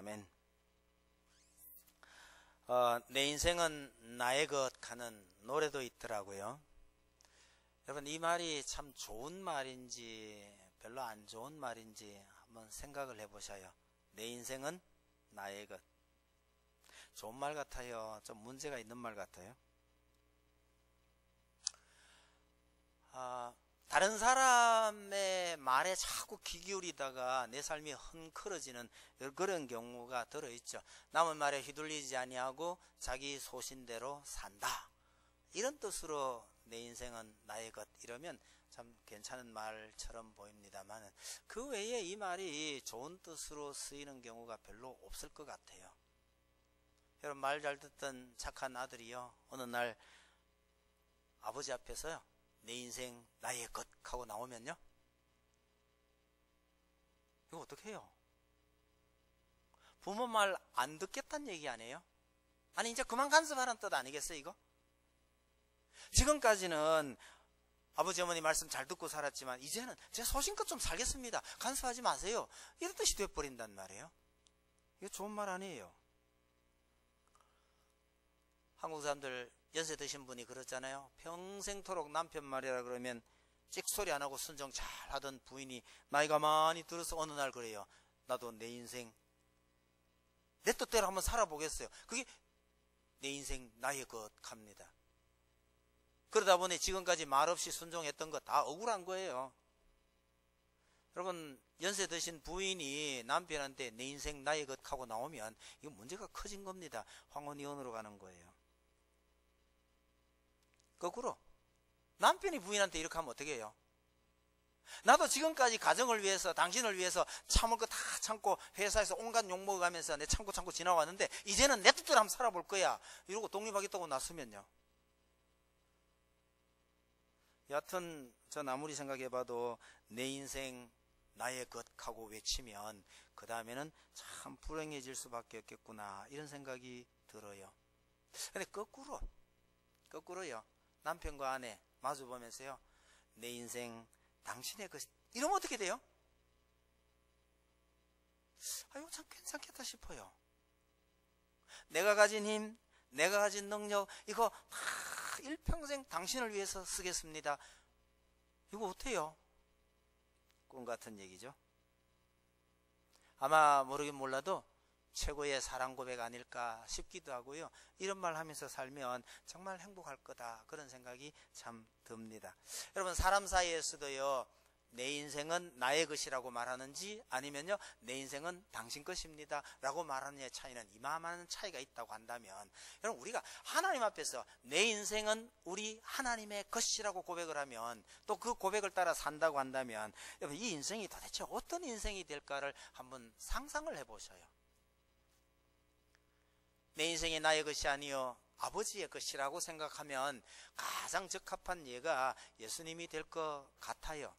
아멘. 내 인생은 나의 것 하는 노래도 있더라고요. 여러분, 이 말이 참 좋은 말인지 별로 안 좋은 말인지 한번 생각을 해보셔요. 내 인생은 나의 것. 좋은 말 같아요? 좀 문제가 있는 말 같아요? 다른 사람의 말에 자꾸 귀 기울이다가 내 삶이 헝클어지는 그런 경우가 들어있죠. 남의 말에 휘둘리지 아니하고 자기 소신대로 산다, 이런 뜻으로 내 인생은 나의 것, 이러면 참 괜찮은 말처럼 보입니다만, 그 외에 이 말이 좋은 뜻으로 쓰이는 경우가 별로 없을 것 같아요. 여러분, 말 잘 듣던 착한 아들이요, 어느 날 아버지 앞에서요, 내 인생 나의 것 하고 나오면요, 이거 어떻게 해요? 부모 말 안 듣겠다는 얘기 아니에요? 아니, 이제 그만 간섭하라는 뜻 아니겠어요, 이거? 지금까지는 아버지 어머니 말씀 잘 듣고 살았지만 이제는 제 소신껏 좀 살겠습니다, 간섭하지 마세요, 이런 뜻이 돼버린단 말이에요. 이거 좋은 말 아니에요. 한국 사람들 연세 드신 분이 그렇잖아요. 평생토록 남편 말이라 그러면 찍소리 안 하고 순종 잘 하던 부인이 나이가 많이 들어서 어느 날 그래요. 나도 내 인생 내 뜻대로 한번 살아보겠어요. 그게 내 인생 나의 것 합니다. 그러다 보니 지금까지 말없이 순종했던 거 다 억울한 거예요. 여러분, 연세 드신 부인이 남편한테 내 인생 나의 것 하고 나오면 이거 문제가 커진 겁니다. 황혼이혼으로 가는 거예요. 거꾸로 남편이 부인한테 이렇게 하면 어떻게 해요? 나도 지금까지 가정을 위해서, 당신을 위해서 참을 거 다 참고 회사에서 온갖 욕 먹어가면서 내 참고 지나왔는데 이제는 내 뜻대로 한번 살아볼 거야, 이러고 독립하겠다고 나서면요, 여하튼 전 아무리 생각해봐도 내 인생 나의 것 하고 외치면 그 다음에는 참 불행해질 수밖에 없겠구나, 이런 생각이 들어요. 근데 거꾸로요, 남편과 아내 마주보면서요, 내 인생 당신의 것, 이러면 어떻게 돼요? 이거 참 괜찮겠다 싶어요. 내가 가진 힘, 내가 가진 능력, 이거 다 일평생 당신을 위해서 쓰겠습니다, 이거 어때요? 꿈 같은 얘기죠. 아마 모르긴 몰라도 최고의 사랑 고백 아닐까 싶기도 하고요. 이런 말 하면서 살면 정말 행복할 거다, 그런 생각이 참 듭니다. 여러분, 사람 사이에서도요, 내 인생은 나의 것이라고 말하는지 아니면요, 내 인생은 당신 것입니다 라고 말하느냐의 차이는 이만한 차이가 있다고 한다면, 여러분, 우리가 하나님 앞에서 내 인생은 우리 하나님의 것이라고 고백을 하면, 또 그 고백을 따라 산다고 한다면, 여러분, 이 인생이 도대체 어떤 인생이 될까를 한번 상상을 해보셔요. 내 인생이 나의 것이 아니요 아버지의 것이라고 생각하면 가장 적합한 예가 예수님이 될 것 같아요.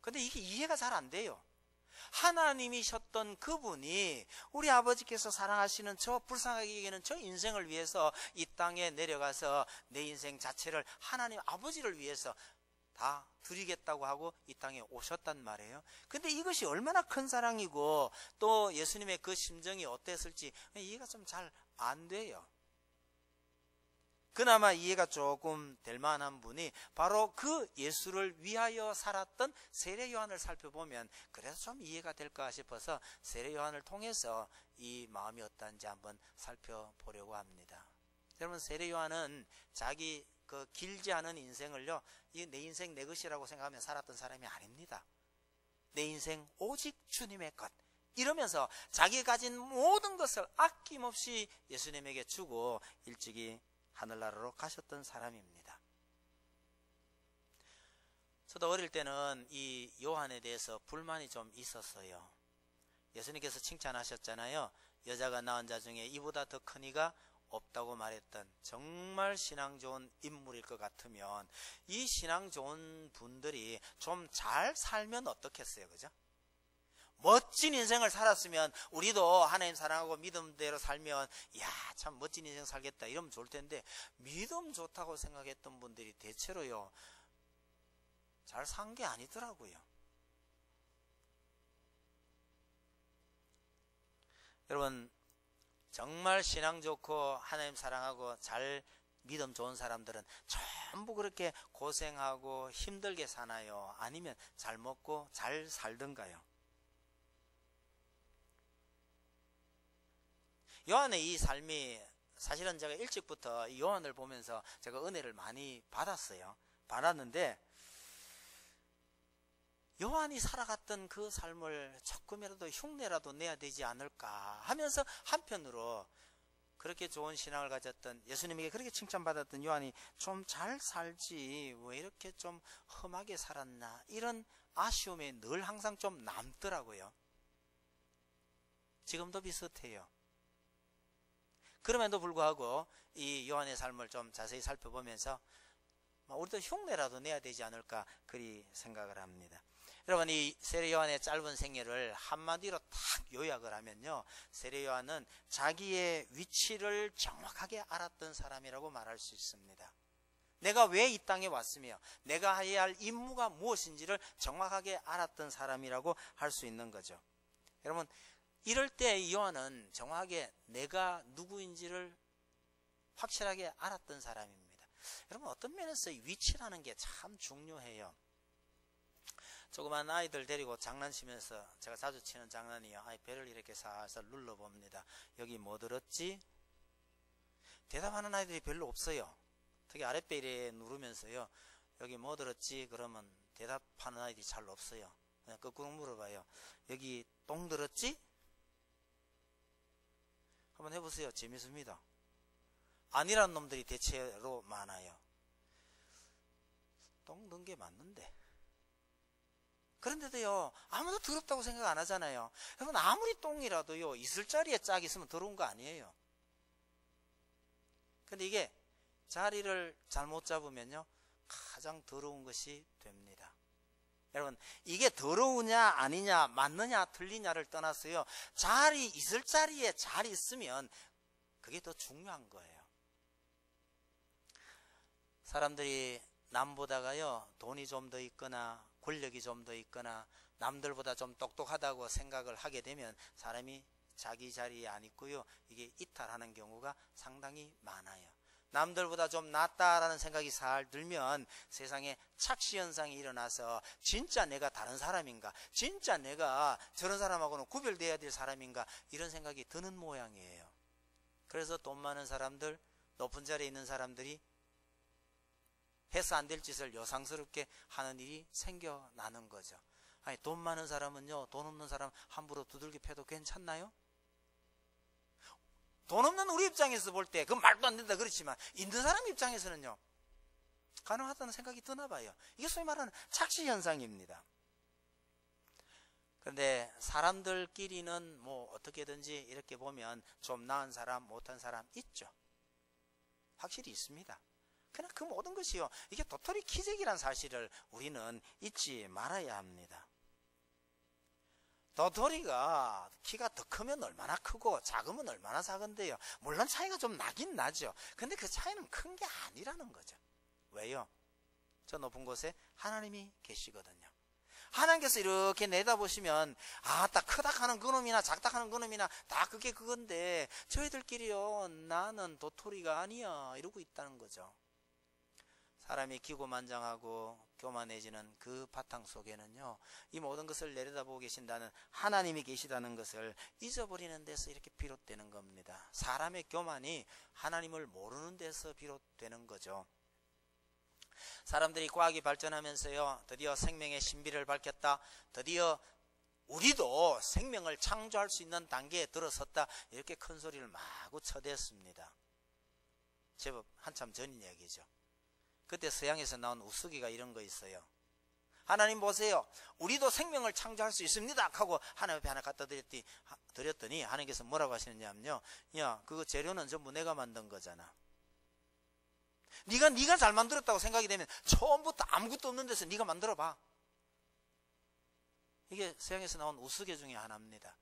근데 이게 이해가 잘 안 돼요. 하나님이셨던 그분이 우리 아버지께서 사랑하시는 저 불쌍하게 여기는 저 인생을 위해서 이 땅에 내려가서 내 인생 자체를 하나님 아버지를 위해서 다 드리겠다고 하고 이 땅에 오셨단 말이에요. 근데 이것이 얼마나 큰 사랑이고 또 예수님의 그 심정이 어땠을지 이해가 좀 잘 안 돼요. 그나마 이해가 조금 될 만한 분이 바로 그 예수를 위하여 살았던 세례 요한을 살펴보면 그래서 좀 이해가 될까 싶어서 세례 요한을 통해서 이 마음이 어떤지 한번 살펴보려고 합니다. 여러분, 세례 요한은 자기 그 길지 않은 인생을요, 이 내 인생 내 것이라고 생각하며 살았던 사람이 아닙니다. 내 인생 오직 주님의 것, 이러면서 자기가 가진 모든 것을 아낌없이 예수님에게 주고 일찍이 하늘나라로 가셨던 사람입니다. 저도 어릴 때는 이 요한에 대해서 불만이 좀 있었어요. 예수님께서 칭찬하셨잖아요. 여자가 낳은 자 중에 이보다 더 큰 이가 없다고 말했던 정말 신앙 좋은 인물일 것 같으면 이 신앙 좋은 분들이 좀 잘 살면 어떻겠어요, 그죠? 멋진 인생을 살았으면 우리도 하나님 사랑하고 믿음대로 살면 이야 참 멋진 인생 살겠다 이러면 좋을 텐데, 믿음 좋다고 생각했던 분들이 대체로요 잘 산 게 아니더라고요. 여러분, 정말 신앙 좋고 하나님 사랑하고 잘 믿음 좋은 사람들은 전부 그렇게 고생하고 힘들게 사나요? 아니면 잘 먹고 잘 살던가요? 요한의 이 삶이, 사실은 제가 일찍부터 이 요한을 보면서 제가 은혜를 많이 받았는데 요한이 살아갔던 그 삶을 조금이라도 흉내라도 내야 되지 않을까 하면서, 한편으로 그렇게 좋은 신앙을 가졌던, 예수님에게 그렇게 칭찬받았던 요한이 좀 잘 살지 왜 이렇게 좀 험하게 살았나, 이런 아쉬움이 늘 항상 좀 남더라고요. 지금도 비슷해요. 그럼에도 불구하고 이 요한의 삶을 좀 자세히 살펴보면서 우리도 흉내라도 내야 되지 않을까 그리 생각을 합니다. 여러분, 이 세례 요한의 짧은 생애를 한마디로 딱 요약을 하면요, 세례 요한은 자기의 위치를 정확하게 알았던 사람이라고 말할 수 있습니다. 내가 왜 이 땅에 왔으며 내가 해야 할 임무가 무엇인지를 정확하게 알았던 사람이라고 할 수 있는 거죠. 여러분, 이럴 때 이 요한은 정확하게 내가 누구인지를 확실하게 알았던 사람입니다. 여러분, 어떤 면에서 이 위치라는 게 참 중요해요. 조그만 아이들 데리고 장난치면서 제가 자주 치는 장난이요, 아이 배를 이렇게 살살 눌러봅니다. 여기 뭐 들었지? 대답하는 아이들이 별로 없어요. 특히 아랫배 이렇게 누르면서요, 여기 뭐 들었지? 그러면 대답하는 아이들이 잘 없어요. 그냥 거꾸로 물어봐요. 여기 똥 들었지? 한번 해보세요. 재밌습니다. 아니라는 놈들이 대체로 많아요. 똥 넣은 게 맞는데. 그런데도요, 아무도 더럽다고 생각 안 하잖아요. 여러분, 아무리 똥이라도요, 있을 자리에 짝 있으면 더러운 거 아니에요. 근데 이게 자리를 잘못 잡으면요, 가장 더러운 것이 됩니다. 여러분, 이게 더러우냐 아니냐, 맞느냐 틀리냐를 떠나서요, 있을 자리에 잘 있으면 그게 더 중요한 거예요. 사람들이 남보다가요, 돈이 좀 더 있거나 권력이 좀 더 있거나 남들보다 좀 똑똑하다고 생각을 하게 되면 사람이 자기 자리에 안 있고요, 이게 이탈하는 경우가 상당히 많아요. 남들보다 좀 낫다라는 생각이 살 들면 세상에 착시 현상이 일어나서 진짜 내가 다른 사람인가, 진짜 내가 저런 사람하고는 구별돼야 될 사람인가, 이런 생각이 드는 모양이에요. 그래서 돈 많은 사람들, 높은 자리에 있는 사람들이 해서 안 될 짓을 요상스럽게 하는 일이 생겨나는 거죠. 아니, 돈 많은 사람은요, 돈 없는 사람 함부로 두들겨 패도 괜찮나요? 돈 없는 우리 입장에서 볼 때 그건 말도 안 된다 그렇지만, 있는 사람 입장에서는요, 가능하다는 생각이 드나 봐요. 이게 소위 말하는 착시 현상입니다. 그런데 사람들끼리는 뭐 어떻게든지 이렇게 보면 좀 나은 사람, 못한 사람 있죠. 확실히 있습니다. 그러나 그 모든 것이요, 이게 도토리 키재기란 사실을 우리는 잊지 말아야 합니다. 도토리가 키가 더 크면 얼마나 크고 작으면 얼마나 작은데요, 물론 차이가 좀 나긴 나죠. 근데 그 차이는 큰 게 아니라는 거죠. 왜요? 저 높은 곳에 하나님이 계시거든요. 하나님께서 이렇게 내다보시면, 아, 딱 크다 하는 그놈이나 작다 하는 그놈이나 다 그게 그건데 저희들끼리요, 나는 도토리가 아니야, 이러고 있다는 거죠. 사람이 기고만장하고 교만해지는 그 바탕 속에는요, 이 모든 것을 내려다보고 계신다는 하나님이 계시다는 것을 잊어버리는 데서 이렇게 비롯되는 겁니다. 사람의 교만이 하나님을 모르는 데서 비롯되는 거죠. 사람들이 과학이 발전하면서요, 드디어 생명의 신비를 밝혔다, 드디어 우리도 생명을 창조할 수 있는 단계에 들어섰다, 이렇게 큰 소리를 마구 쳐댔습니다. 제법 한참 전 이야기죠. 그때 서양에서 나온 우스개가 이런 거 있어요. 하나님 보세요, 우리도 생명을 창조할 수 있습니다 하고 하나님 앞에 하나 갖다 드렸더니 하나님께서 뭐라고 하시느냐면요, 야, 그거 재료는 전부 내가 만든 거잖아. 네가 잘 만들었다고 생각이 되면 처음부터 아무것도 없는 데서 네가 만들어봐. 이게 서양에서 나온 우스개 중에 하나입니다.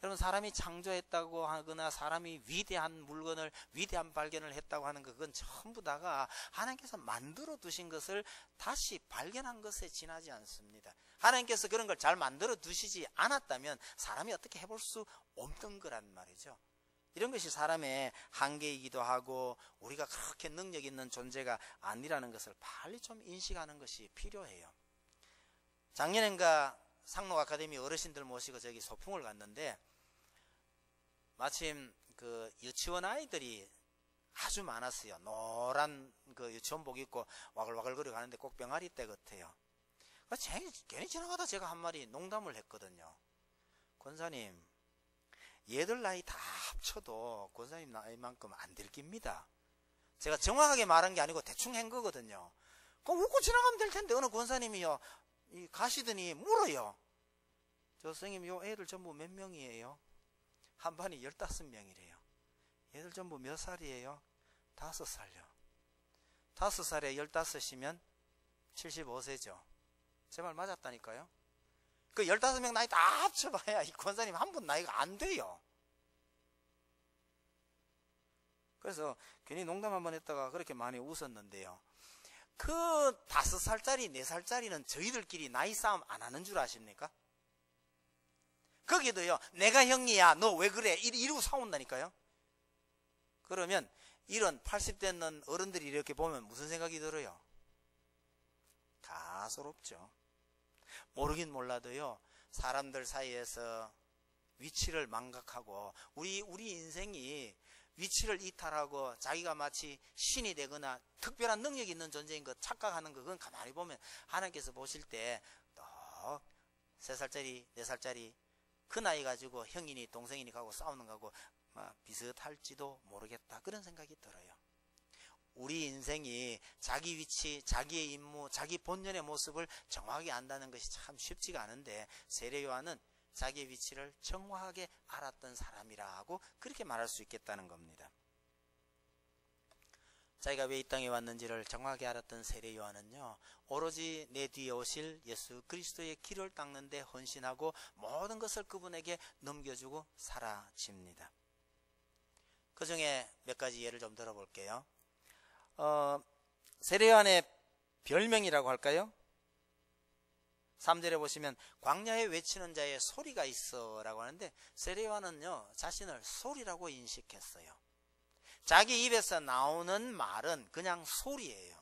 여러분, 사람이 창조했다고 하거나 사람이 위대한 물건을, 위대한 발견을 했다고 하는 것, 그건 전부 다가 하나님께서 만들어 두신 것을 다시 발견한 것에 지나지 않습니다. 하나님께서 그런 걸 잘 만들어 두시지 않았다면 사람이 어떻게 해볼 수 없는 거란 말이죠. 이런 것이 사람의 한계이기도 하고 우리가 그렇게 능력 있는 존재가 아니라는 것을 빨리 좀 인식하는 것이 필요해요. 작년엔가 상록 아카데미 어르신들 모시고 저기 소풍을 갔는데 마침 그 유치원 아이들이 아주 많았어요. 노란 그 유치원복 입고 와글와글거리고 가는데 꼭 병아리 때 같아요. 괜히 지나가다 제가 한 마디 농담을 했거든요. 권사님, 얘들 나이 다 합쳐도 권사님 나이만큼 안 될 깁니다. 제가 정확하게 말한 게 아니고 대충 한 거거든요. 그럼 웃고 지나가면 될 텐데 어느 권사님이요 가시더니 물어요. 저 선생님 요 애들 전부 몇 명이에요? 한 반이 15명이래요. 얘들 전부 몇 살이에요? 5살요. 5살에 15이면 75세죠. 제 말 맞았다니까요. 그 15명 나이 다 합쳐봐야 이 권사님 한 분 나이가 안 돼요. 그래서 괜히 농담 한번 했다가 그렇게 많이 웃었는데요. 그 5살짜리 4살짜리는 저희들끼리 나이 싸움 안 하는 줄 아십니까? 거기도요 내가 형이야 너 왜 그래 이러고 싸운다니까요. 그러면 이런 80 되는 어른들이 이렇게 보면 무슨 생각이 들어요? 가소롭죠. 모르긴 몰라도요 사람들 사이에서 위치를 망각하고 우리 인생이 위치를 이탈하고 자기가 마치 신이 되거나 특별한 능력이 있는 존재인 것 착각하는 거, 그건 가만히 보면 하나님께서 보실 때 또 3살짜리 4살짜리 그 나이 가지고 형이니 동생이니 가고 싸우는 거하고 비슷할지도 모르겠다, 그런 생각이 들어요. 우리 인생이 자기 위치, 자기의 임무, 자기 본연의 모습을 정확하게 안다는 것이 참 쉽지가 않은데 세례 요한은 자기의 위치를 정확하게 알았던 사람이라고 그렇게 말할 수 있겠다는 겁니다. 자기가 왜 이 땅에 왔는지를 정확하게 알았던 세례 요한은요 오로지 내 뒤에 오실 예수 그리스도의 길을 닦는 데 헌신하고 모든 것을 그분에게 넘겨주고 사라집니다. 그 중에 몇 가지 예를 좀 들어볼게요. 세례 요한의 별명이라고 할까요? 3절에 보시면 광야에 외치는 자의 소리가 있어 라고 하는데 세례 요한은요 자신을 소리라고 인식했어요. 자기 입에서 나오는 말은 그냥 소리예요.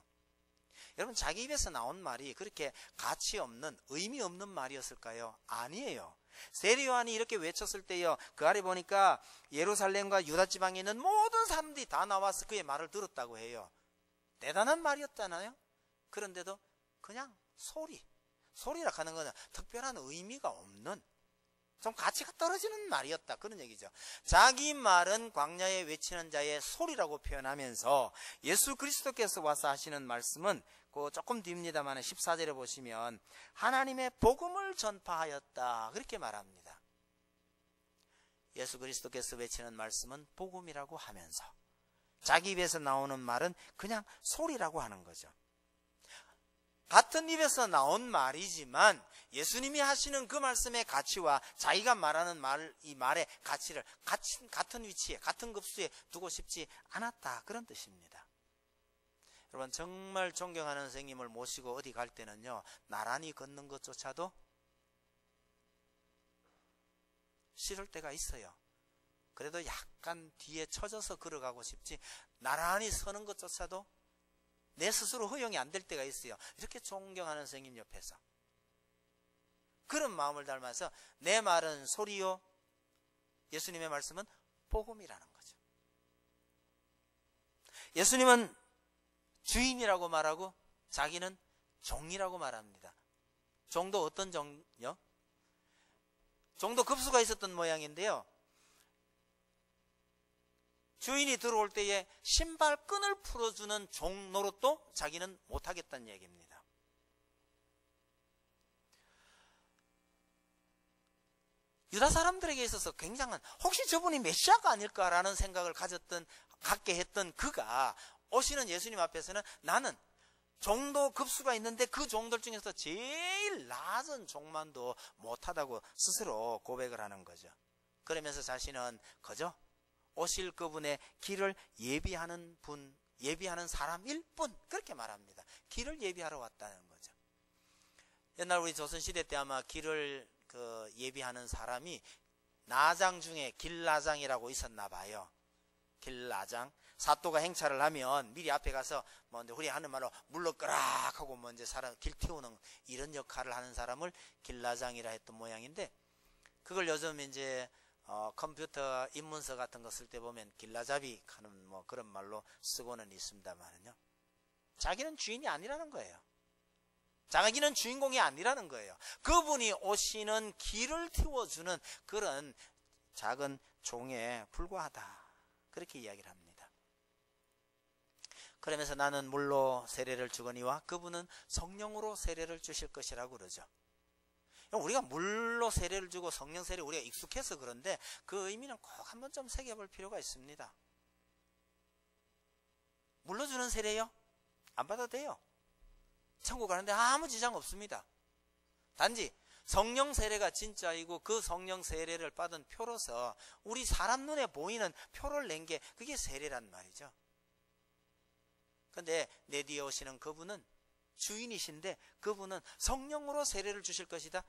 여러분, 자기 입에서 나온 말이 그렇게 가치 없는, 의미 없는 말이었을까요? 아니에요. 세례 요한이 이렇게 외쳤을 때요 그 아래 보니까 예루살렘과 유다 지방에 있는 모든 사람들이 다 나와서 그의 말을 들었다고 해요. 대단한 말이었잖아요. 그런데도 그냥 소리라 하는 것은 특별한 의미가 없는, 좀 가치가 떨어지는 말이었다, 그런 얘기죠. 자기 말은 광야에 외치는 자의 소리라고 표현하면서 예수 그리스도께서 와서 하시는 말씀은 그 조금 뒤입니다만 14절에 보시면 하나님의 복음을 전파하였다, 그렇게 말합니다. 예수 그리스도께서 외치는 말씀은 복음이라고 하면서 자기 입에서 나오는 말은 그냥 소리라고 하는 거죠. 같은 입에서 나온 말이지만 예수님이 하시는 그 말씀의 가치와 자기가 말하는 이 말의 가치를 같은 위치에, 같은 급수에 두고 싶지 않았다, 그런 뜻입니다. 여러분, 정말 존경하는 선생님을 모시고 어디 갈 때는요 나란히 걷는 것조차도 싫을 때가 있어요. 그래도 약간 뒤에 처져서 걸어가고 싶지 나란히 서는 것조차도 내 스스로 허용이 안 될 때가 있어요. 이렇게 존경하는 선생님 옆에서. 그런 마음을 닮아서 내 말은 소리요, 예수님의 말씀은 복음이라는 거죠. 예수님은 주인이라고 말하고 자기는 종이라고 말합니다. 종도 어떤 종요? 종도 급수가 있었던 모양인데요, 주인이 들어올 때에 신발끈을 풀어주는 종 노릇도 자기는 못하겠다는 얘기입니다. 유다 사람들에게 있어서 굉장한, 혹시 저분이 메시아가 아닐까라는 생각을 갖게 했던 그가 오시는 예수님 앞에서는 나는 종도 급수가 있는데 그 종들 중에서 제일 낮은 종만도 못하다고 스스로 고백을 하는 거죠. 그러면서 자신은 그저 오실 그분의 길을 예비하는 사람일 뿐, 그렇게 말합니다. 길을 예비하러 왔다는 거죠. 옛날 우리 조선시대 때 아마 길을 예비하는 사람이 나장 중에 길나장이라고 있었나 봐요. 길나장. 사또가 행차를 하면 미리 앞에 가서 뭐 우리 하는 말로 물러끄락 하고 뭐 이제 사람 길 틔우는 이런 역할을 하는 사람을 길나장이라 했던 모양인데, 그걸 요즘 이제 컴퓨터 입문서 같은 거 쓸 때 보면 길나잡이 하는 뭐 그런 말로 쓰고는 있습니다만은요. 자기는 주인이 아니라는 거예요. 자기는 주인공이 아니라는 거예요. 그분이 오시는 길을 틔워주는 그런 작은 종에 불과하다. 그렇게 이야기를 합니다. 그러면서 나는 물로 세례를 주거니와 그분은 성령으로 세례를 주실 것이라고 그러죠. 우리가 물로 세례를 주고 성령 세례 우리가 익숙해서 그런데 그 의미는 꼭 한번 좀 새겨볼 필요가 있습니다. 물로 주는 세례요? 안 받아도 돼요. 천국 가는데 아무 지장 없습니다. 단지 성령 세례가 진짜이고 그 성령 세례를 받은 표로서 우리 사람 눈에 보이는 표를 낸 게 그게 세례란 말이죠. 그런데 내 뒤에 오시는 그분은 주인이신데 그분은 성령으로 세례를 주실 것이다.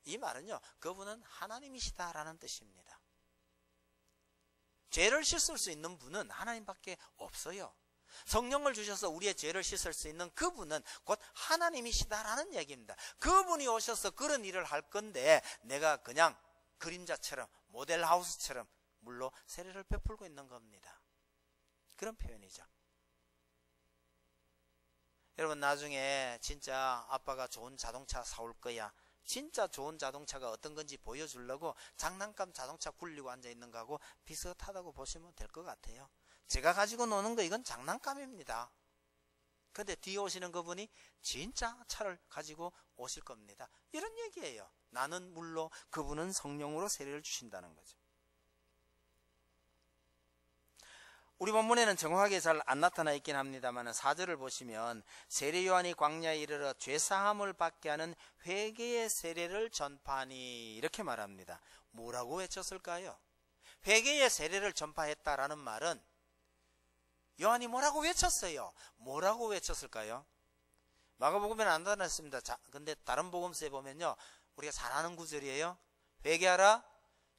이 말은요, 그분은 하나님이시다라는 뜻입니다. 죄를 씻을 수 있는 분은 하나님밖에 없어요. 성령을 주셔서 우리의 죄를 씻을 수 있는 그분은 곧 하나님이시다라는 얘기입니다. 그분이 오셔서 그런 일을 할 건데 내가 그냥 그림자처럼 모델하우스처럼 물로 세례를 베풀고 있는 겁니다. 그런 표현이죠. 여러분, 나중에 진짜 아빠가 좋은 자동차 사올 거야, 진짜 좋은 자동차가 어떤 건지 보여주려고 장난감 자동차 굴리고 앉아있는 거하고 비슷하다고 보시면 될 것 같아요. 제가 가지고 노는 거 이건 장난감입니다. 그런데 뒤에 오시는 그분이 진짜 차를 가지고 오실 겁니다. 이런 얘기예요. 나는 물로, 그분은 성령으로 세례를 주신다는 거죠. 우리 본문에는 정확하게 잘 안 나타나 있긴 합니다만 4절을 보시면 세례 요한이 광야에 이르러 죄사함을 받게 하는 회개의 세례를 전파하니 이렇게 말합니다. 뭐라고 외쳤을까요? 회개의 세례를 전파했다라는 말은 요한이 뭐라고 외쳤어요? 뭐라고 외쳤을까요? 마가복음에는 안 나타났습니다. 근데 다른 복음서에 보면요, 우리가 잘 아는 구절이에요. 회개하라,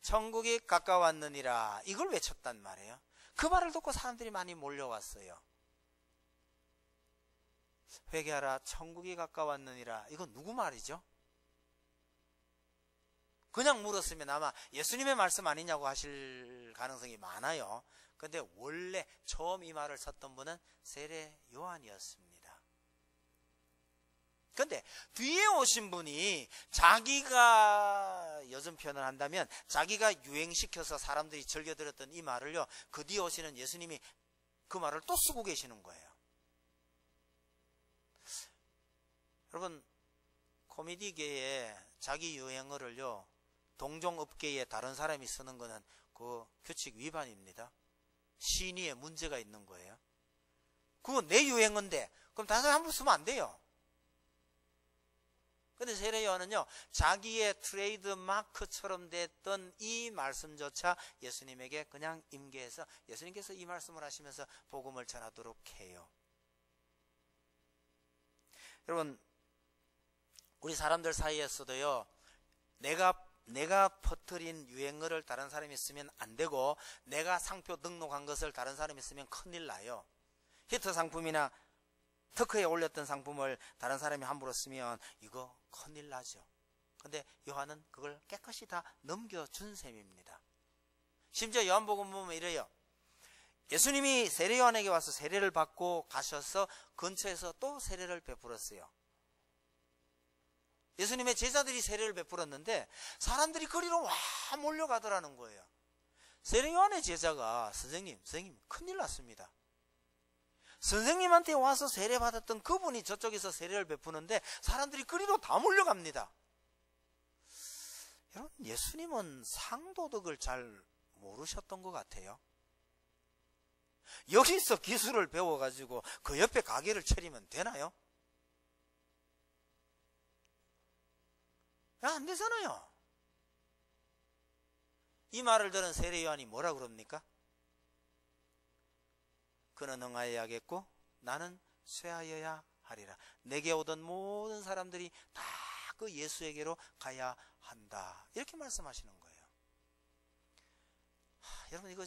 천국이 가까웠느니라. 이걸 외쳤단 말이에요. 그 말을 듣고 사람들이 많이 몰려왔어요. 회개하라, 천국이 가까웠느니라. 이건 누구 말이죠? 그냥 물었으면 아마 예수님의 말씀 아니냐고 하실 가능성이 많아요. 그런데 원래 처음 이 말을 썼던 분은 세례 요한이었습니다. 그런데 뒤에 오신 분이 자기가, 요즘 표현을 한다면 자기가 유행시켜서 사람들이 즐겨 들었던 이 말을요, 그 뒤에 오시는 예수님이 그 말을 또 쓰고 계시는 거예요. 여러분, 코미디계에 자기 유행어를요, 동종업계에 다른 사람이 쓰는 거는 그 규칙 위반입니다. 신의에 문제가 있는 거예요. 그거 내 유행어인데 그럼 다른 사람 함부로 쓰면 안 돼요. 근데 세례 요한은요, 자기의 트레이드 마크처럼 됐던 이 말씀조차 예수님에게 그냥 임계해서 예수님께서 이 말씀을 하시면서 복음을 전하도록 해요. 여러분, 우리 사람들 사이에서도요, 내가 퍼뜨린 유행어를 다른 사람이 쓰면 안 되고, 내가 상표 등록한 것을 다른 사람이 쓰면 큰일 나요. 히트 상품이나 특허에 올렸던 상품을 다른 사람이 함부로 쓰면 이거 큰일 나죠. 근데 요한은 그걸 깨끗이 다 넘겨준 셈입니다. 심지어 요한복음 보면 이래요. 예수님이 세례 요한에게 와서 세례를 받고 가셔서 근처에서 또 세례를 베풀었어요. 예수님의 제자들이 세례를 베풀었는데 사람들이 거리로 와 몰려가더라는 거예요. 세례 요한의 제자가 선생님 큰일 났습니다. 선생님한테 와서 세례받았던 그분이 저쪽에서 세례를 베푸는데 사람들이 그리로 다 몰려갑니다. 여러분, 예수님은 상도덕을 잘 모르셨던 것 같아요. 여기서 기술을 배워가지고 그 옆에 가게를 차리면 되나요? 안 되잖아요. 이 말을 들은 세례 요한이 뭐라 그럽니까? 그는 응하여야 하겠고 나는 쇠하여야 하리라. 내게 오던 모든 사람들이 다 그 예수에게로 가야 한다. 이렇게 말씀하시는 거예요. 여러분, 이거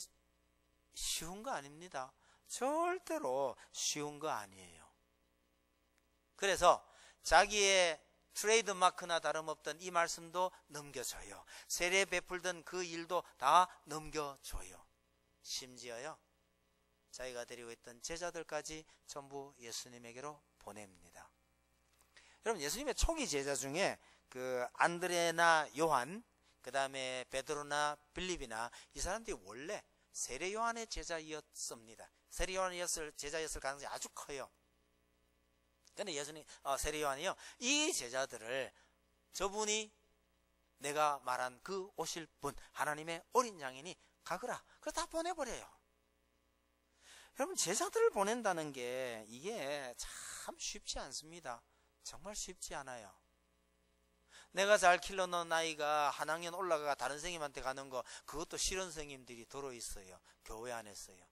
쉬운 거 아닙니다. 절대로 쉬운 거 아니에요. 그래서 자기의 트레이드 마크나 다름없던 이 말씀도 넘겨줘요. 세례 베풀던 그 일도 다 넘겨줘요. 심지어요, 자기가 데리고 있던 제자들까지 전부 예수님에게로 보냅니다. 여러분, 예수님의 초기 제자 중에 그 안드레나 요한, 그 다음에 베드로나 빌립이나 이 사람들이 원래 세례 요한의 제자였습니다. 세례 요한이었을 제자였을 가능성이 아주 커요. 근데 세례 요한이요, 이 제자들을 저분이 내가 말한 그 오실 분, 하나님의 어린 양이니 가거라. 그래서 다 보내버려요. 여러분, 제자들을 보낸다는 게 이게 참 쉽지 않습니다. 정말 쉽지 않아요. 내가 잘 길러놓은 아이가 한 학년 올라가 다른 선생님한테 가는 거, 그것도 싫은 선생님들이 들어 있어요. 교회 안에서요.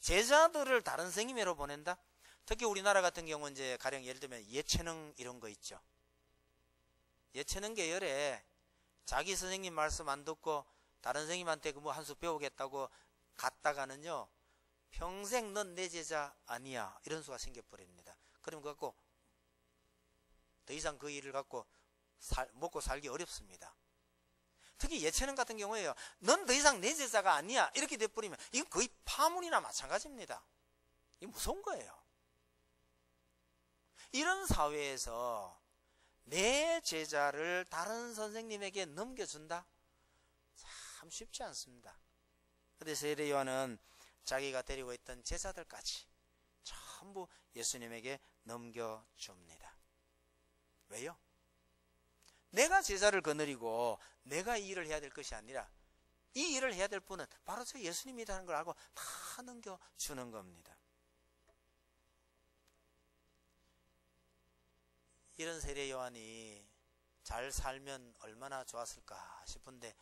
제자들을 다른 선생님으로 보낸다? 특히 우리나라 같은 경우는 이제 가령 예를 들면 예체능 이런 거 있죠. 예체능 계열에 자기 선생님 말씀 안 듣고 다른 선생님한테 그 뭐 한 수 배우겠다고 갔다가는요, 평생 넌 내 제자 아니야, 이런 수가 생겨버립니다. 그럼 그거 갖고 더 이상 그 일을 갖고 먹고 살기 어렵습니다. 특히 예체능 같은 경우에요, 넌 더 이상 내 제자가 아니야, 이렇게 돼버리면 이건 거의 파문이나 마찬가지입니다. 이게 무서운 거예요. 이런 사회에서 내 제자를 다른 선생님에게 넘겨준다? 참 쉽지 않습니다. 그런데 세례 요한은 자기가 데리고 있던 제자들까지 전부 예수님에게 넘겨줍니다. 왜요? 내가 제자를 거느리고 내가 이 일을 해야 될 것이 아니라 이 일을 해야 될 분은 바로 저 예수님이라는 걸 알고 다 넘겨주는 겁니다. 이런 세례 요한이 잘 살면 얼마나 좋았을까 싶은데,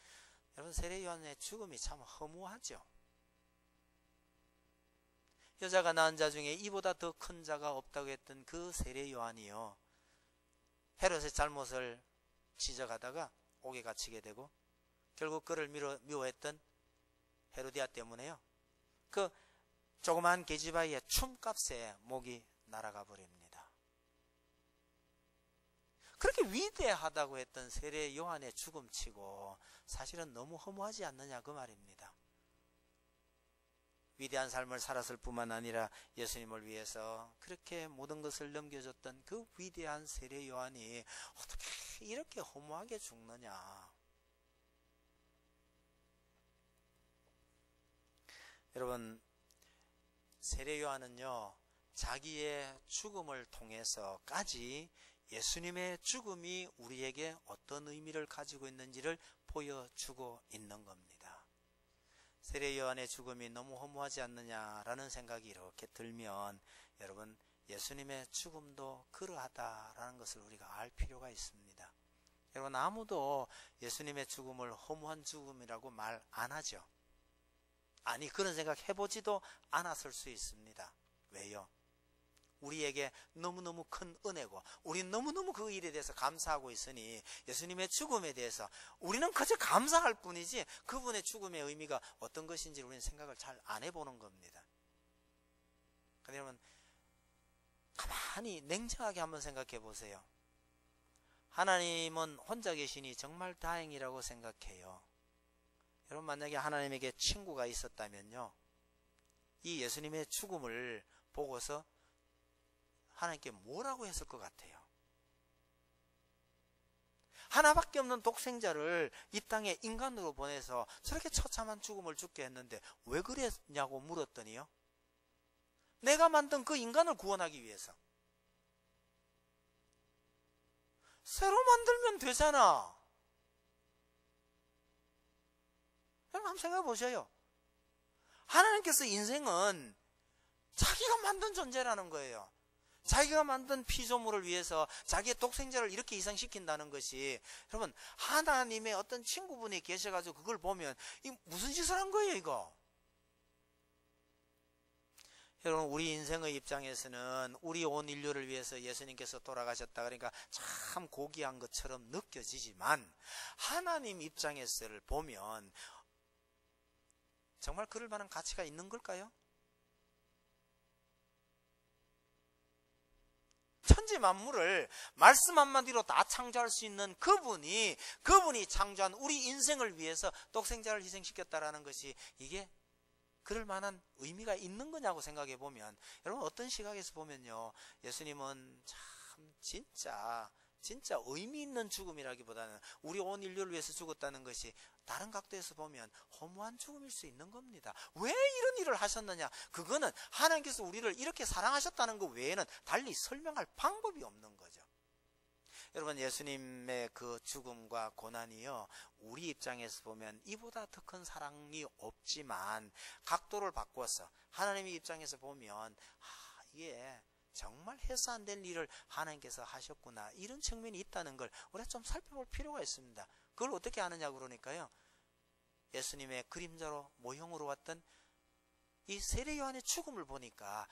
여러분, 세례 요한의 죽음이 참 허무하죠. 여자가 낳은 자 중에 이보다 더 큰 자가 없다고 했던 그 세례 요한이요, 헤롯의 잘못을 지적하다가 옥에 갇히게 되고, 결국 그를 미워했던 헤로디아 때문에요, 그 조그만 계집아이의 춤값에 목이 날아가 버립니다. 그렇게 위대하다고 했던 세례 요한의 죽음치고 사실은 너무 허무하지 않느냐, 그 말입니다. 위대한 삶을 살았을 뿐만 아니라 예수님을 위해서 그렇게 모든 것을 넘겨줬던 그 위대한 세례 요한이 어떻게 이렇게 허무하게 죽느냐. 여러분, 세례 요한은요, 자기의 죽음을 통해서까지 예수님의 죽음이 우리에게 어떤 의미를 가지고 있는지를 보여주고 있는 겁니다. 세례 요한의 죽음이 너무 허무하지 않느냐라는 생각이 이렇게 들면, 여러분, 예수님의 죽음도 그러하다라는 것을 우리가 알 필요가 있습니다. 여러분, 아무도 예수님의 죽음을 허무한 죽음이라고 말 안 하죠. 아니, 그런 생각 해보지도 않았을 수 있습니다. 왜요? 우리에게 너무너무 큰 은혜고 우리는 너무너무 그 일에 대해서 감사하고 있으니 예수님의 죽음에 대해서 우리는 그저 감사할 뿐이지 그분의 죽음의 의미가 어떤 것인지 우리는 생각을 잘 안 해보는 겁니다. 그런데 여러분, 가만히 냉정하게 한번 생각해 보세요. 하나님은 혼자 계시니 정말 다행이라고 생각해요. 여러분, 만약에 하나님에게 친구가 있었다면요, 이 예수님의 죽음을 보고서 하나님께 뭐라고 했을 것 같아요? 하나밖에 없는 독생자를 이 땅에 인간으로 보내서 저렇게 처참한 죽음을 죽게 했는데 왜 그랬냐고 물었더니요, 내가 만든 그 인간을 구원하기 위해서. 새로 만들면 되잖아. 여러분, 한번 생각해 보셔요. 하나님께서 인생은 자기가 만든 존재라는 거예요. 자기가 만든 피조물을 위해서 자기의 독생자를 이렇게 희생시킨다는 것이, 여러분, 하나님의 어떤 친구분이 계셔가지고 그걸 보면 이 무슨 짓을 한 거예요, 이거? 여러분, 우리 인생의 입장에서는 우리 온 인류를 위해서 예수님께서 돌아가셨다 그러니까 참 고귀한 것처럼 느껴지지만 하나님 입장에서를 보면 정말 그럴 만한 가치가 있는 걸까요? 천지 만물을 말씀 한마디로 다 창조할 수 있는 그분이 창조한 우리 인생을 위해서 독생자를 희생시켰다라는 것이 이게 그럴 만한 의미가 있는 거냐고 생각해 보면, 여러분 어떤 시각에서 보면요, 예수님은 참 진짜 의미 있는 죽음이라기보다는 우리 온 인류를 위해서 죽었다는 것이 다른 각도에서 보면 허무한 죽음일 수 있는 겁니다. 왜 이런 일을 하셨느냐? 그거는 하나님께서 우리를 이렇게 사랑하셨다는 것 외에는 달리 설명할 방법이 없는 거죠. 여러분, 예수님의 그 죽음과 고난이요, 우리 입장에서 보면 이보다 더 큰 사랑이 없지만 각도를 바꿔서 하나님의 입장에서 보면 이게 정말 해서 안 될 일을 하나님께서 하셨구나, 이런 측면이 있다는 걸 우리가 좀 살펴볼 필요가 있습니다. 그걸 어떻게 아느냐고 그러니까요, 예수님의 그림자로 모형으로 왔던 이 세례 요한의 죽음을 보니까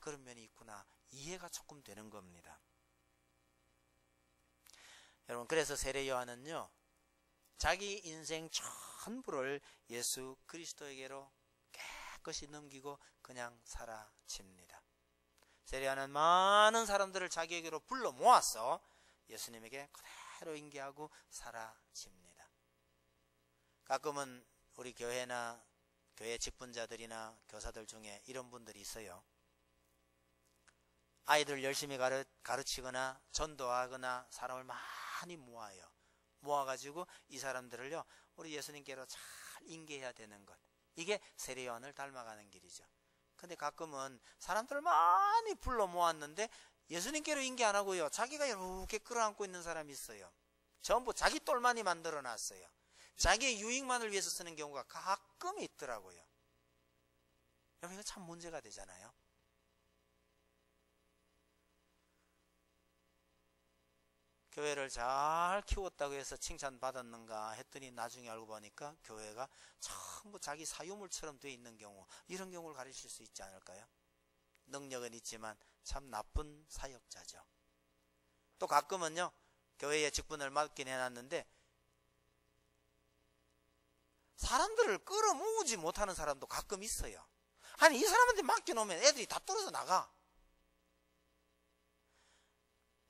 그런 면이 있구나, 이해가 조금 되는 겁니다. 여러분, 그래서 세례 요한은요, 자기 인생 전부를 예수 그리스도에게로 깨끗이 넘기고 그냥 사라집니다. 세례 요한은 많은 사람들을 자기에게로 불러 모아서 예수님에게 그대로 인계하고 사라집니다. 가끔은 우리 교회나 교회 직분자들이나 교사들 중에 이런 분들이 있어요. 아이들 열심히 가르치거나 전도하거나 사람을 많이 모아요. 모아가지고 이 사람들을요, 우리 예수님께로 잘 인계해야 되는 것, 이게 세례 요한을 닮아가는 길이죠. 근데 가끔은 사람들을 많이 불러 모았는데 예수님께로 인계 안 하고요, 자기가 이렇게 끌어안고 있는 사람이 있어요. 전부 자기 똘만이 만들어 놨어요. 자기의 유익만을 위해서 쓰는 경우가 가끔 있더라고요. 여러분, 이거 참 문제가 되잖아요. 교회를 잘 키웠다고 해서 칭찬받았는가 했더니 나중에 알고 보니까 교회가 전부 자기 사유물처럼 돼 있는 경우, 이런 경우를 가르칠 수 있지 않을까요? 능력은 있지만 참 나쁜 사역자죠. 또 가끔은요, 교회에 직분을 맡긴 해놨는데 사람들을 끌어모으지 못하는 사람도 가끔 있어요. 아니, 이 사람한테 맡겨놓으면 애들이 다 떨어져 나가.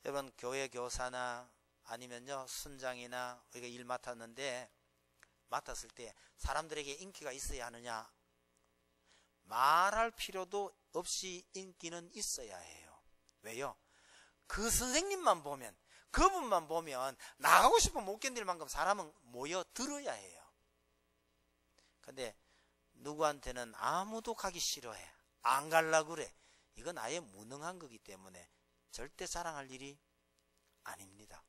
여러분, 교회 교사나 아니면요, 순장이나 우리가 일 맡았는데, 맡았을 때 사람들에게 인기가 있어야 하느냐? 말할 필요도 없이 인기는 있어야 해요. 왜요? 그 선생님만 보면, 그분만 보면 나가고 싶으면 못 견딜 만큼 사람은 모여 들어야 해요. 근데 누구한테는 아무도 가기 싫어해, 안 갈라 그래, 이건 아예 무능한 거기 때문에 절대 자랑할 일이 아닙니다.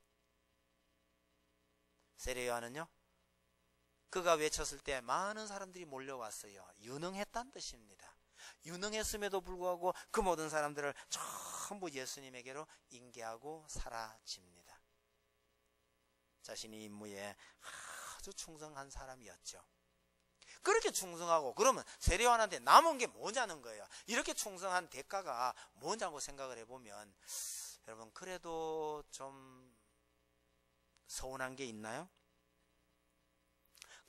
세례 요한은요, 그가 외쳤을 때 많은 사람들이 몰려왔어요. 유능했다는 뜻입니다. 유능했음에도 불구하고 그 모든 사람들을 전부 예수님에게로 인계하고 사라집니다. 자신의 임무에 아주 충성한 사람이었죠. 그렇게 충성하고 그러면 세례 요한한테 남은 게 뭐냐는 거예요. 이렇게 충성한 대가가 뭐냐고 생각을 해보면, 여러분, 그래도 좀 서운한 게 있나요?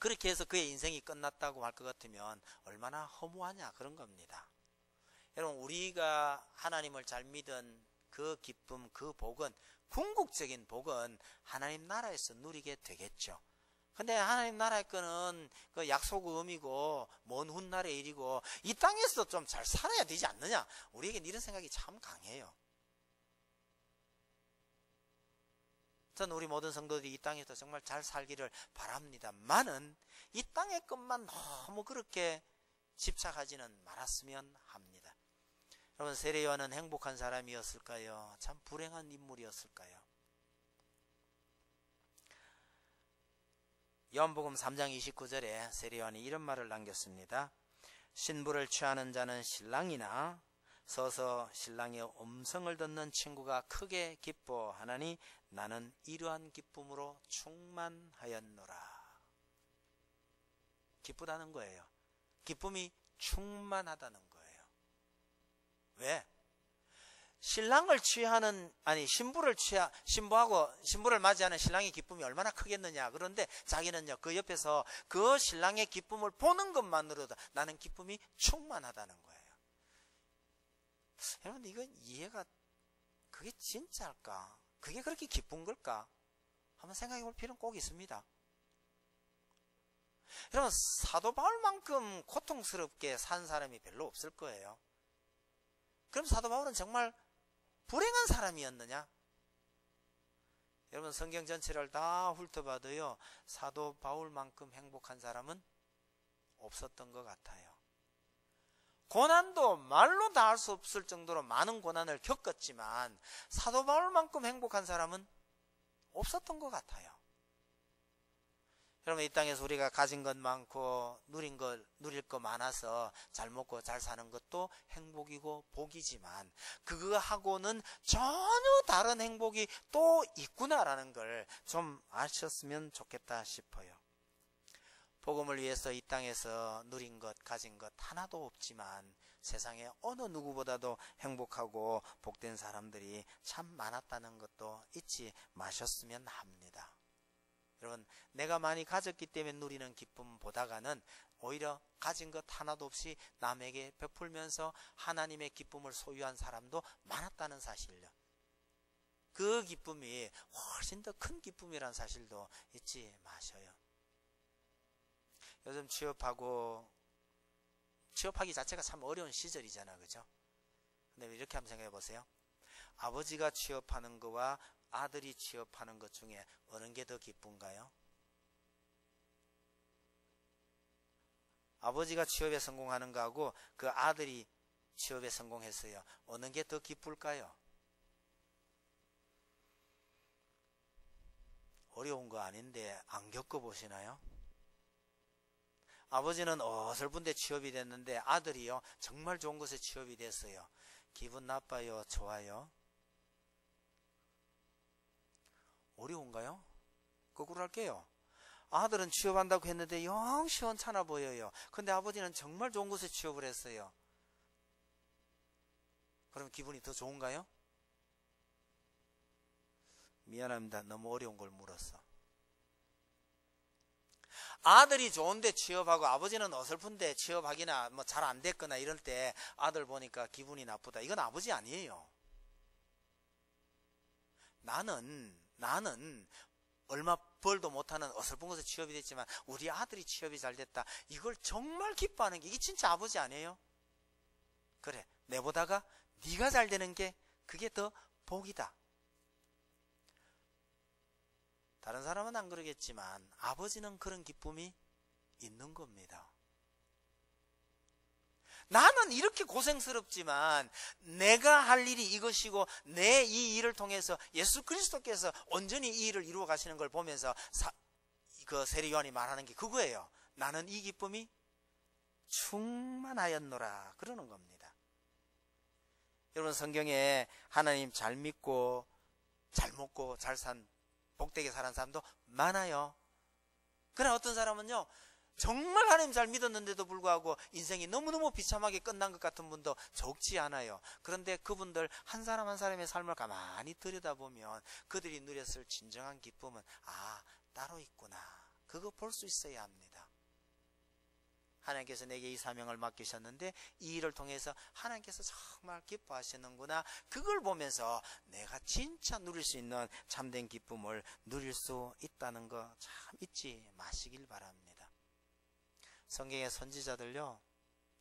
그렇게 해서 그의 인생이 끝났다고 할 것 같으면 얼마나 허무하냐, 그런 겁니다. 여러분, 우리가 하나님을 잘 믿은 그 기쁨, 그 복은, 궁극적인 복은 하나님 나라에서 누리게 되겠죠. 근데 하나님 나라의 거는 그 약속음이고 먼 훗날의 일이고 이 땅에서 좀 잘 살아야 되지 않느냐, 우리에겐 이런 생각이 참 강해요. 저는 우리 모든 성도들이 이 땅에서 정말 잘 살기를 바랍니다만은 이 땅의 것만 너무 그렇게 집착하지는 말았으면 합니다. 여러분, 세례 요한은 행복한 사람이었을까요? 참 불행한 인물이었을까요? 요한복음 3장 29절에 세례 요한이 이런 말을 남겼습니다. 신부를 취하는 자는 신랑이나 서서 신랑의 음성을 듣는 친구가 크게 기뻐하나니 나는 이러한 기쁨으로 충만하였노라. 기쁘다는 거예요. 기쁨이 충만하다는 거예요. 왜? 신랑을 취하는, 아니, 신부를 맞이하는 신랑의 기쁨이 얼마나 크겠느냐. 그런데 자기는요, 그 옆에서 그 신랑의 기쁨을 보는 것만으로도 나는 기쁨이 충만하다는 거예요. 여러분, 이건 이해가, 그게 진짜일까? 그게 그렇게 기쁜 걸까? 한번 생각해 볼 필요는 꼭 있습니다. 여러분, 사도 바울만큼 고통스럽게 산 사람이 별로 없을 거예요. 그럼 사도 바울은 정말 불행한 사람이었느냐? 여러분, 성경 전체를 다 훑어봐도요, 사도 바울만큼 행복한 사람은 없었던 것 같아요. 고난도 말로 다 할 수 없을 정도로 많은 고난을 겪었지만 사도 바울만큼 행복한 사람은 없었던 것 같아요. 여러분, 이 땅에서 우리가 가진 것 많고 누릴 거 많아서 잘 먹고 잘 사는 것도 행복이고 복이지만 그거하고는 전혀 다른 행복이 또 있구나라는 걸 좀 아셨으면 좋겠다 싶어요. 복음을 위해서 이 땅에서 누린 것, 가진 것 하나도 없지만 세상에 어느 누구보다도 행복하고 복된 사람들이 참 많았다는 것도 잊지 마셨으면 합니다. 여러분, 내가 많이 가졌기 때문에 누리는 기쁨보다가는 오히려 가진 것 하나도 없이 남에게 베풀면서 하나님의 기쁨을 소유한 사람도 많았다는 사실요. 그 기쁨이 훨씬 더 큰 기쁨이라는 사실도 잊지 마셔요. 요즘 취업하기 자체가 참 어려운 시절이잖아, 그죠? 근데 이렇게 한번 생각해 보세요. 아버지가 취업하는 거와 아들이 취업하는 것 중에 어느 게 더 기쁜가요? 아버지가 취업에 성공하는 거하고 그 아들이 취업에 성공했어요. 어느 게 더 기쁠까요? 어려운 거 아닌데 안 겪어보시나요? 아버지는 어설픈 데 취업이 됐는데 아들이요, 정말 좋은 곳에 취업이 됐어요. 기분 나빠요? 좋아요? 어려운가요? 거꾸로 할게요. 아들은 취업한다고 했는데 영 시원찮아 보여요. 근데 아버지는 정말 좋은 곳에 취업을 했어요. 그럼 기분이 더 좋은가요? 미안합니다. 너무 어려운 걸 물었어. 아들이 좋은데 취업하고 아버지는 어설픈데 취업하기나 뭐 잘 안 됐거나 이럴 때 아들 보니까 기분이 나쁘다. 이건 아버지 아니에요. 나는 얼마 벌도 못하는 어설픈 곳에 취업이 됐지만 우리 아들이 취업이 잘 됐다. 이걸 정말 기뻐하는 게 이게 진짜 아버지 아니에요? 그래, 내보다가 네가 잘 되는 게 그게 더 복이다. 다른 사람은 안 그러겠지만 아버지는 그런 기쁨이 있는 겁니다. 나는 이렇게 고생스럽지만 내가 할 일이 이것이고 내 이 일을 통해서 예수 그리스도께서 온전히 이 일을 이루어 가시는 걸 보면서 그 세례 요한이 말하는 게 그거예요. 나는 이 기쁨이 충만하였노라 그러는 겁니다. 여러분, 성경에 하나님 잘 믿고 잘 먹고 잘 산 복되게 사는 사람도 많아요. 그러나 어떤 사람은요, 정말 하나님 잘 믿었는데도 불구하고 인생이 너무너무 비참하게 끝난 것 같은 분도 적지 않아요. 그런데 그분들 한 사람 한 사람의 삶을 가만히 들여다보면 그들이 누렸을 진정한 기쁨은 따로 있구나. 그거 볼 수 있어야 합니다. 하나님께서 내게 이 사명을 맡기셨는데 이 일을 통해서 하나님께서 정말 기뻐하시는구나. 그걸 보면서 내가 진짜 누릴 수 있는 참된 기쁨을 누릴 수 있다는 거 참 잊지 마시길 바랍니다. 성경의 선지자들요,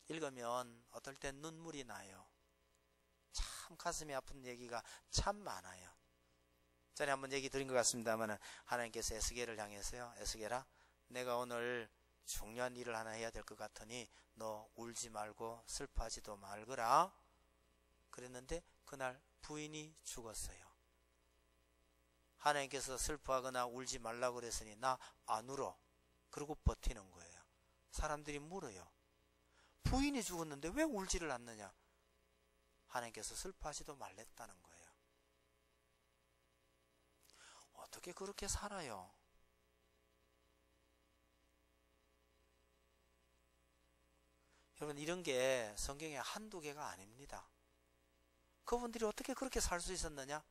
읽으면 어떨 땐 눈물이 나요. 참 가슴이 아픈 얘기가 참 많아요. 전에 한번 얘기 드린 것 같습니다만 하나님께서 에스겔을 향해서요, 에스겔아, 내가 오늘 중요한 일을 하나 해야 될 것 같으니 너 울지 말고 슬퍼하지도 말거라 그랬는데 그날 부인이 죽었어요. 하나님께서 슬퍼하거나 울지 말라고 그랬으니 나 안 울어. 그러고 버티는 거예요. 사람들이 물어요. 부인이 죽었는데 왜 울지를 않느냐? 하나님께서 슬퍼하지도 말랬다는 거예요. 어떻게 그렇게 살아요? 여러분, 이런 게 성경에 한두 개가 아닙니다. 그분들이 어떻게 그렇게 살 수 있었느냐?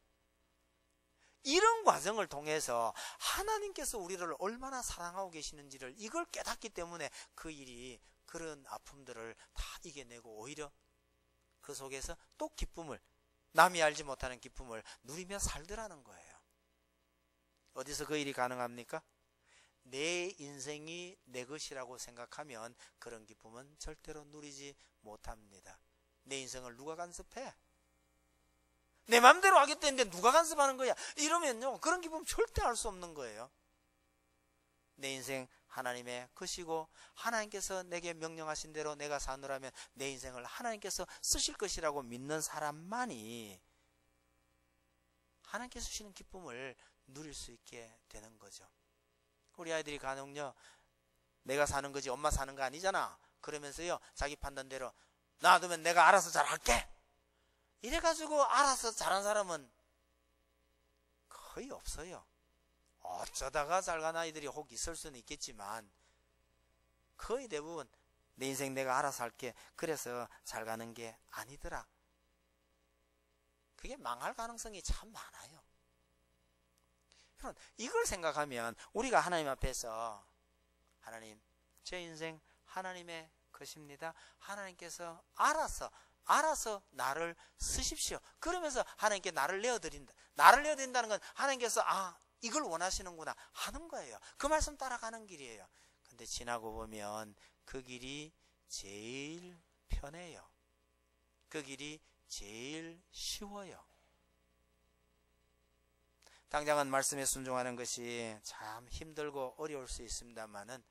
이런 과정을 통해서 하나님께서 우리를 얼마나 사랑하고 계시는지를 이걸 깨닫기 때문에 그 일이 그런 아픔들을 다 이겨내고 오히려 그 속에서 또 기쁨을, 남이 알지 못하는 기쁨을 누리며 살더라는 거예요. 어디서 그 일이 가능합니까? 내 인생이 내 것이라고 생각하면 그런 기쁨은 절대로 누리지 못합니다. 내 인생을 누가 간섭해? 내 맘대로 하겠다는데 누가 간섭하는 거야? 이러면요, 그런 기쁨 절대 알 수 없는 거예요. 내 인생 하나님의 것이고 하나님께서 내게 명령하신 대로 내가 사느라면 내 인생을 하나님께서 쓰실 것이라고 믿는 사람만이 하나님께서 주시는 기쁨을 누릴 수 있게 되는 거죠. 우리 아이들이 간혹요, 내가 사는 거지 엄마 사는 거 아니잖아 그러면서요, 자기 판단대로 놔두면 내가 알아서 잘할게 이래가지고 알아서 잘한 사람은 거의 없어요. 어쩌다가 잘간 아이들이 혹 있을 수는 있겠지만 거의 대부분 내 인생 내가 알아서 할게 그래서 잘 가는 게 아니더라. 그게 망할 가능성이 참 많아요. 이걸 생각하면 우리가 하나님 앞에서 하나님, 제 인생 하나님의 것입니다. 하나님께서 알아서 나를 쓰십시오. 그러면서 하나님께 나를 내어드린다. 나를 내어드린다는 건 하나님께서 이걸 원하시는구나 하는 거예요. 그 말씀 따라가는 길이에요. 근데 지나고 보면 그 길이 제일 편해요. 그 길이 제일 쉬워요. 당장은 말씀에 순종하는 것이 참 힘들고 어려울 수 있습니다만은,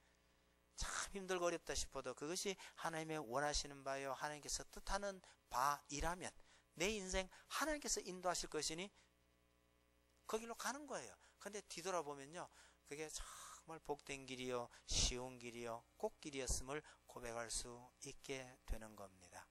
참 힘들고 어렵다 싶어도 그것이 하나님의 원하시는 바요, 하나님께서 뜻하는 바이라면 내 인생 하나님께서 인도하실 것이니 그 길로 가는 거예요. 근데 뒤돌아보면요, 그게 정말 복된 길이요, 쉬운 길이요, 꽃길이었음을 고백할 수 있게 되는 겁니다.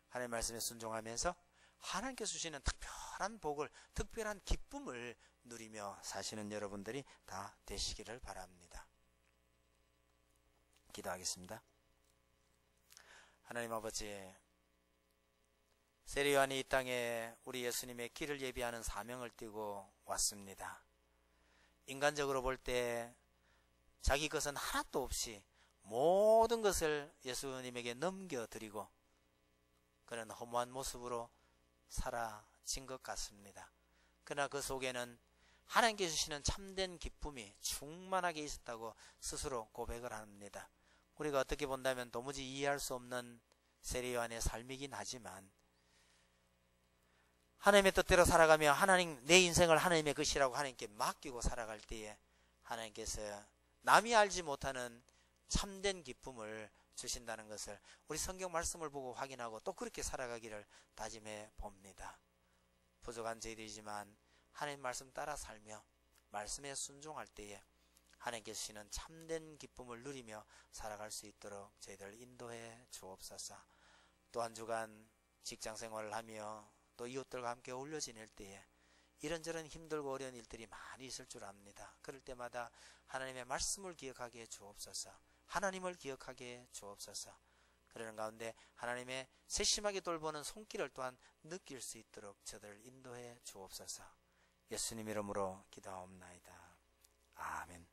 하나님의 말씀에 순종하면서 하나님께서 주시는 특별한 복을, 특별한 기쁨을 누리며 사시는 여러분들이 다 되시기를 바랍니다. 기도하겠습니다. 하나님 아버지, 세례요한이 이 땅에 우리 예수님의 길을 예비하는 사명을 띠고 왔습니다. 인간적으로 볼 때 자기 것은 하나도 없이 모든 것을 예수님에게 넘겨드리고 그런 허무한 모습으로 사라진 것 같습니다. 그러나 그 속에는 하나님께서 주시는 참된 기쁨이 충만하게 있었다고 스스로 고백을 합니다. 우리가 어떻게 본다면 도무지 이해할 수 없는 세례요한의 삶이긴 하지만 하나님의 뜻대로 살아가며 하나님, 내 인생을 하나님의 것이라고 하나님께 맡기고 살아갈 때에 하나님께서 남이 알지 못하는 참된 기쁨을 주신다는 것을 우리 성경 말씀을 보고 확인하고 또 그렇게 살아가기를 다짐해 봅니다. 부족한 저희들이지만 하나님 말씀 따라 살며 말씀에 순종할 때에 하나님께서 주시는 참된 기쁨을 누리며 살아갈 수 있도록 저희들 인도해 주옵소서. 또 한 주간 직장생활을 하며 또 이웃들과 함께 어울려 지낼 때에 이런저런 힘들고 어려운 일들이 많이 있을 줄 압니다. 그럴 때마다 하나님의 말씀을 기억하게 해 주옵소서. 하나님을 기억하게 해 주옵소서. 그러는 가운데 하나님의 세심하게 돌보는 손길을 또한 느낄 수 있도록 저들을 인도해 주옵소서. 예수님 이름으로 기도하옵나이다. 아멘.